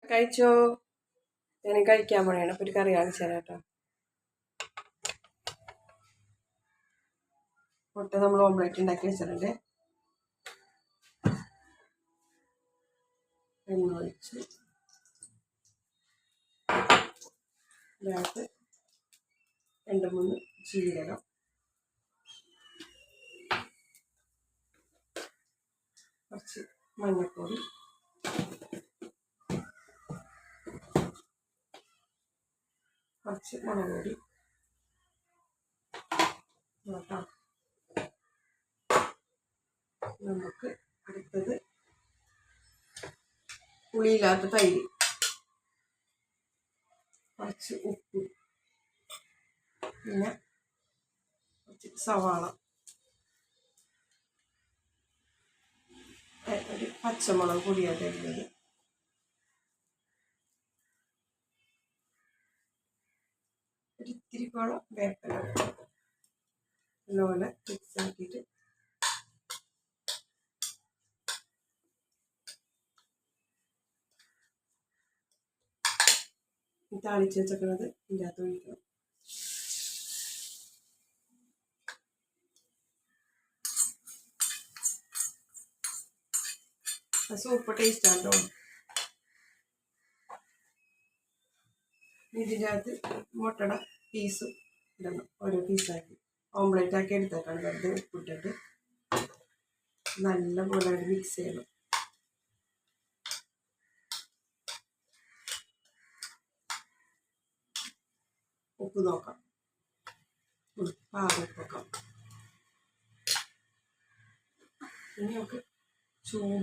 കഴിച്ചോ? ഞാൻ കഴിക്കാൻ പോണേണ്. അപ്പോൾ ഒരു കറി കാണിച്ചു തരാം കേട്ടോ. മുട്ട നമ്മൾ ഓംലെറ്റ് ഉണ്ടാക്കി വെച്ചിട്ടുണ്ട്. എണ്ണ ഒഴിച്ച് ഇതിനകത്ത് 2-3 ജീരകം, കുറച്ച് മഞ്ഞൾപ്പൊടി, കുറച്ച് മുളക് പൊടി നോക്കാം. നമുക്ക് അടുത്തത് പുളിയില്ലാത്ത തൈര്, കുറച്ച് ഉപ്പ്, പിന്നെ കുറച്ച് സവാള, ഒരു പച്ചമുളക് പൊടിയായിട്ട് ഇടുന്നത്, ഒരു ഇത്തിരി കോളം വേപ്പില നല്ലപോലെ മിക്സ് ആക്കിയിട്ട് താളിച്ച് വെച്ചേക്കുന്നത് ഇതിൻ്റെ അകത്ത് ഒഴിക്കണം. സൂപ്പർ ടേസ്റ്റ് ആണോ. ഇതിൻ്റെ അകത്ത് മുട്ടയുടെ പീസ് ഇടണം. ഓരോ പീസാക്കി ഓംലെറ്റ് ആക്കി എടുത്തേക്കാണ്. വെറുതെ ഉപ്പിട്ടിട്ട് നല്ലപോലെ മിക്സ് ചെയ്യണം. ഉപ്പ് നോക്കാം. ഉപ്പ് നോക്കാം. ഇനി നമുക്ക് ചോറ്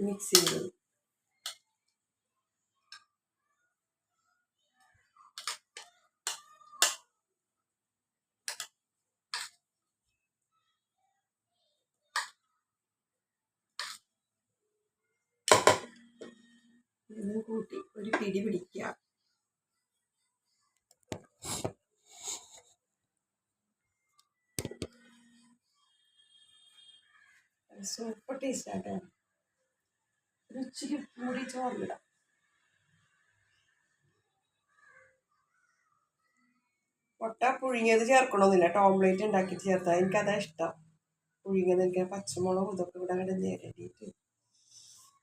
മിക്സ് ചെയ്തത് ഇതും കൂട്ടി ഒരു പിടി പിടിക്കുക. സൂപ്പർ ടേസ്റ്റ് ആട്ടോ. ഒരു ഇച്ചിരി കൂടി ചോറിലിടാം. മുട്ട പുഴുങ്ങിയത് ചേർക്കണമെന്നില്ല കേട്ടോ. ഓംലെറ്റ് ഉണ്ടാക്കിയിട്ട് ചേർത്താൽ എനിക്കതാ ഇഷ്ടം. പുഴുങ്ങിയത് എനിക്ക് പച്ചമുളകും ഇതൊക്കെ ഇവിടെ അങ്ങോട്ട് നേരിട്ടിട്ട്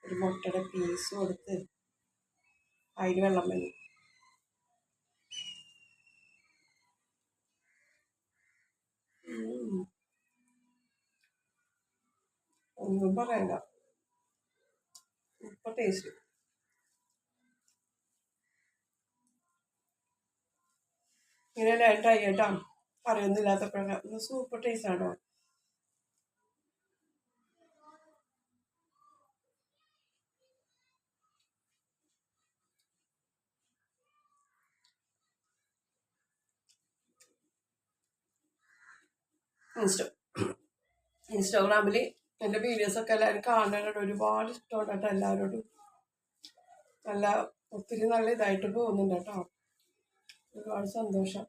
ഒരു മുട്ടയുടെ പീസ് കൊടുത്ത് അതിൽ വെള്ളം വേണം. ഒന്നും പറയണ്ട, സൂപ്പർ ടേസ്റ്റ്. ഇങ്ങനെ ട്രൈ ചെയ്യട്ടോ. കറിയൊന്നും ഇല്ലാത്തപ്പോഴൊക്കെ സൂപ്പർ ടേസ്റ്റ് ആണോ. ഇൻസ്റ്റാഗ്രാമിൽ എൻ്റെ വീഡിയോസൊക്കെ എല്ലാവരും കാണാനായിട്ട് ഒരുപാട് ഇഷ്ടമുണ്ട് കേട്ടോ. എല്ലാവരോടും ഒത്തിരി നല്ല ഇതായിട്ട് പോകുന്നുണ്ട് കേട്ടോ. ഒരുപാട് സന്തോഷം.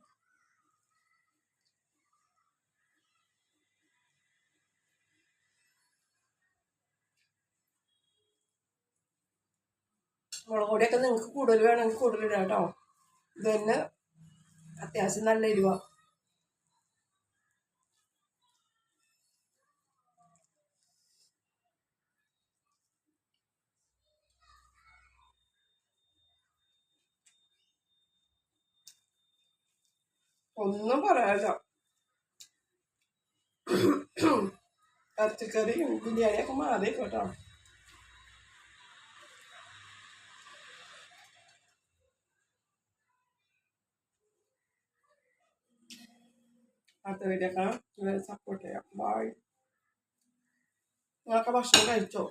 മുളക് പൊടിയൊക്കെ നിങ്ങൾക്ക് കൂടുതൽ വേണമെങ്കിൽ കൂടുതൽ ഇടാം കേട്ടോ. ഇത് തന്നെ അത്യാവശ്യം നല്ല എരിവാ. ഒന്നും പറയാനില്ല. ഇറച്ചിക്കറിയും ബിരിയാണിയൊക്കെ മാറി കേട്ടോ. അടുത്ത വീഡിയോ കാണാം. സപ്പോർട്ട് ചെയ്യാം. ബൈ. നിങ്ങളൊക്കെ ഭക്ഷണം കഴിച്ചോ?